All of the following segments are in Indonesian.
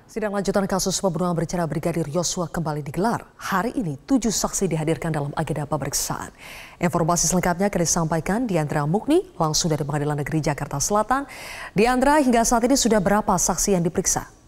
Sidang lanjutan kasus pembunuhan berencana Brigadir Yosua kembali digelar. Hari ini 7 saksi dihadirkan dalam agenda pemeriksaan. Informasi selengkapnya akan disampaikan Diandra Mukni langsung dari Pengadilan Negeri Jakarta Selatan. Diandra, hingga saat ini sudah berapa saksi yang diperiksa?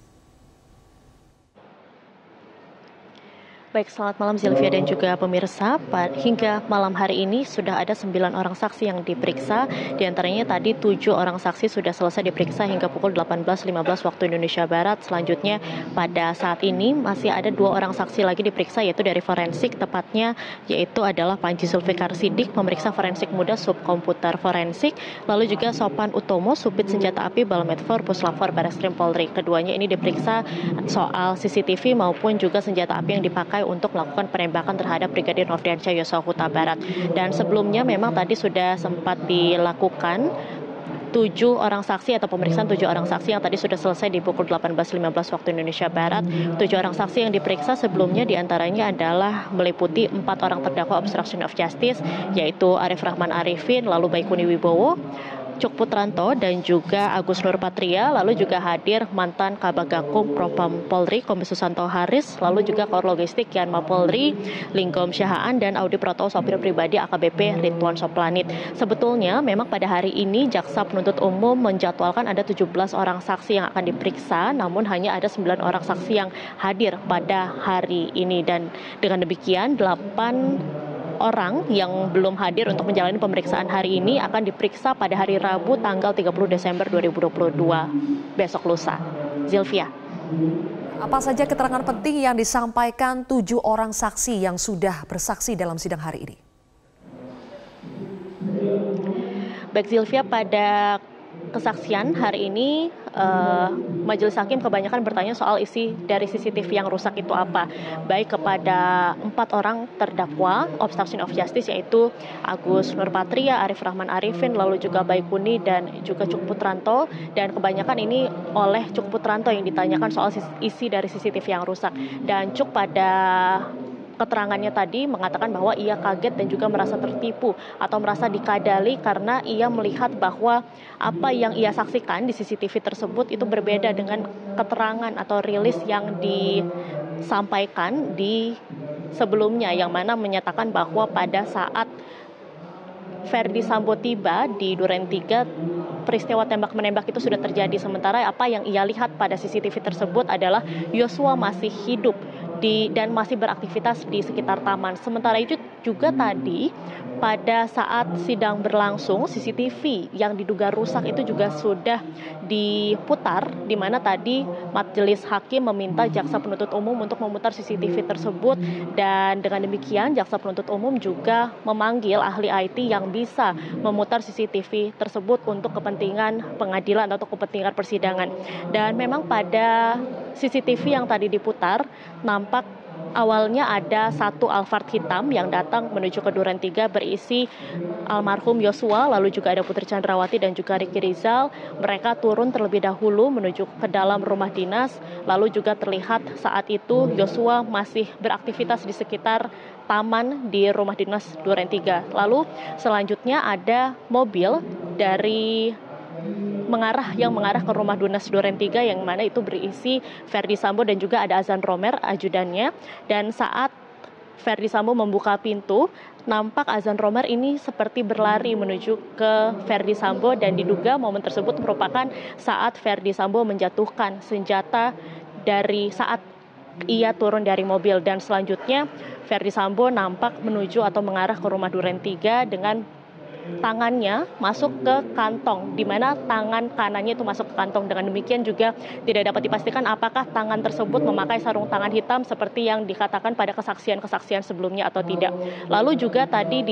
Baik, selamat malam Zilvia dan juga pemirsa. Hingga malam hari ini sudah ada 9 orang saksi yang diperiksa. Di antaranya tadi 7 orang saksi sudah selesai diperiksa hingga pukul 18.15 waktu Indonesia Barat. Selanjutnya pada saat ini masih ada 2 orang saksi lagi diperiksa, yaitu dari forensik, tepatnya yaitu adalah Panji Zulfikar Sidik, pemeriksa forensik muda subkomputer forensik, lalu juga Sopan Utomo, subit senjata api Balmetfor Puslapfor Barreskrim Polri. Keduanya ini diperiksa soal CCTV maupun juga senjata api yang dipakai untuk melakukan penembakan terhadap Brigadir Nofriansyah Yosua Huta Barat. Dan sebelumnya memang tadi sudah sempat dilakukan 7 orang saksi atau pemeriksaan 7 orang saksi yang tadi sudah selesai di pukul 18.15 waktu Indonesia Barat. 7 orang saksi yang diperiksa sebelumnya diantaranya adalah meliputi 4 orang terdakwa obstruction of justice, yaitu Arif Rahman Arifin, lalu Baikuni Wibowo, Cuk Putranto, dan juga Agus Nurpatria. Lalu juga hadir mantan Kabagakum Propam Polri Kombes Susanto Haris, lalu juga Kor Logistik Yanma Polri Linggom Syahaan, dan Audi Proto sopir pribadi AKBP Ridwan Soplanit. Sebetulnya memang pada hari ini jaksa penuntut umum menjadwalkan ada 17 orang saksi yang akan diperiksa, namun hanya ada 9 orang saksi yang hadir pada hari ini. Dan dengan demikian 8 orang yang belum hadir untuk menjalani pemeriksaan hari ini akan diperiksa pada hari Rabu tanggal 30 Desember 2022 besok lusa. Zilvia. Apa saja keterangan penting yang disampaikan 7 orang saksi yang sudah bersaksi dalam sidang hari ini? Baik Zilvia, pada kesaksian hari ini majelis hakim kebanyakan bertanya soal isi dari CCTV yang rusak itu apa, baik kepada 4 orang terdakwa obstruction of justice, yaitu Agus Nurpatria, Arif Rahman Arifin, lalu juga Baikuni dan juga Cuk Putranto. Dan kebanyakan ini oleh Cuk Putranto yang ditanyakan soal isi dari CCTV yang rusak. Dan Cuk pada keterangannya tadi mengatakan bahwa ia kaget dan juga merasa tertipu atau merasa dikadali karena ia melihat bahwa apa yang ia saksikan di CCTV tersebut itu berbeda dengan keterangan atau rilis yang disampaikan di sebelumnya, yang mana menyatakan bahwa pada saat Verdi Sambo tiba di Duren 3, peristiwa tembak-menembak itu sudah terjadi. Sementara apa yang ia lihat pada CCTV tersebut adalah Yosua masih hidup dan masih beraktivitas di sekitar taman. Sementara itu juga tadi pada saat sidang berlangsung, CCTV yang diduga rusak itu juga sudah diputar, di mana tadi majelis hakim meminta jaksa penuntut umum untuk memutar CCTV tersebut. Dan dengan demikian jaksa penuntut umum juga memanggil ahli IT yang bisa memutar CCTV tersebut untuk kepentingan pengadilan atau kepentingan persidangan. Dan memang pada CCTV yang tadi diputar, nampak awalnya ada satu Alphard hitam yang datang menuju ke Duren 3 berisi almarhum Yosua, lalu juga ada Putri Chandrawati dan juga Ricky Rizal. Mereka turun terlebih dahulu menuju ke dalam rumah dinas, lalu juga terlihat saat itu Yosua masih beraktivitas di sekitar taman di rumah dinas Duren 3. Lalu selanjutnya ada mobil yang mengarah ke rumah dinas Duren 3, yang mana itu berisi Verdi Sambo dan juga ada Azan Romer ajudannya. Dan saat Verdi Sambo membuka pintu, nampak Azan Romer ini seperti berlari menuju ke Verdi Sambo, dan diduga momen tersebut merupakan saat Verdi Sambo menjatuhkan senjata dari saat ia turun dari mobil. Dan selanjutnya Verdi Sambo nampak menuju atau mengarah ke rumah Duren 3 dengan tangannya masuk ke kantong, di mana tangan kanannya itu masuk ke kantong. Dengan demikian juga tidak dapat dipastikan apakah tangan tersebut memakai sarung tangan hitam seperti yang dikatakan pada kesaksian-kesaksian sebelumnya atau tidak. Lalu juga tadi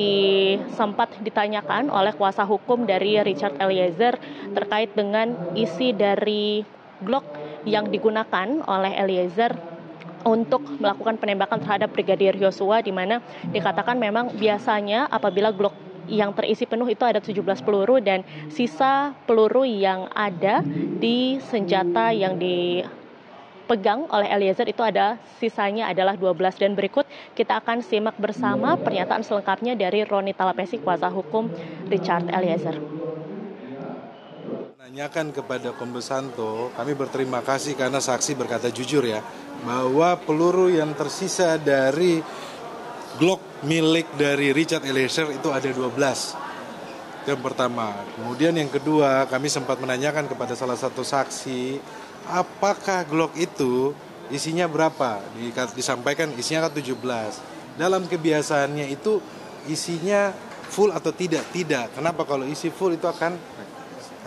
sempat ditanyakan oleh kuasa hukum dari Richard Eliezer terkait dengan isi dari Glock yang digunakan oleh Eliezer untuk melakukan penembakan terhadap Brigadir Yosua, di mana dikatakan memang biasanya apabila Glock yang terisi penuh itu ada 17 peluru, dan sisa peluru yang ada di senjata yang dipegang oleh Eliezer itu sisanya adalah 12. Dan berikut kita akan simak bersama pernyataan selengkapnya dari Roni Talapesi, kuasa hukum Richard Eliezer. Tanyakan kepada Kombes Santo, kami berterima kasih karena saksi berkata jujur ya, bahwa peluru yang tersisa dari Glock milik dari Richard Eliezer itu ada 12. Itu yang pertama. Kemudian yang kedua, kami sempat menanyakan kepada salah satu saksi, apakah Glock itu isinya berapa? Disampaikan isinya kan 17. Dalam kebiasaannya itu isinya full atau tidak? Tidak. Kenapa? Kalau isi full itu akan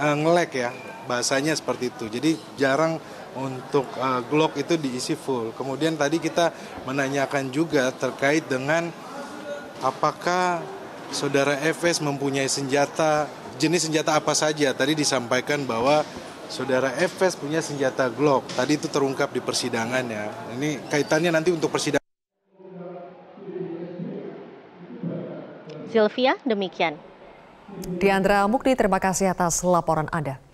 nge-lag ya, bahasanya seperti itu. Jadi jarang untuk Glock itu diisi full. Kemudian tadi kita menanyakan juga terkait dengan apakah saudara FS mempunyai senjata, jenis senjata apa saja. Tadi disampaikan bahwa saudara FS punya senjata Glock. Tadi itu terungkap di persidangan ya. Ini kaitannya nanti untuk persidangan. Sylvia, demikian. Diandra Mukni, terima kasih atas laporan Anda.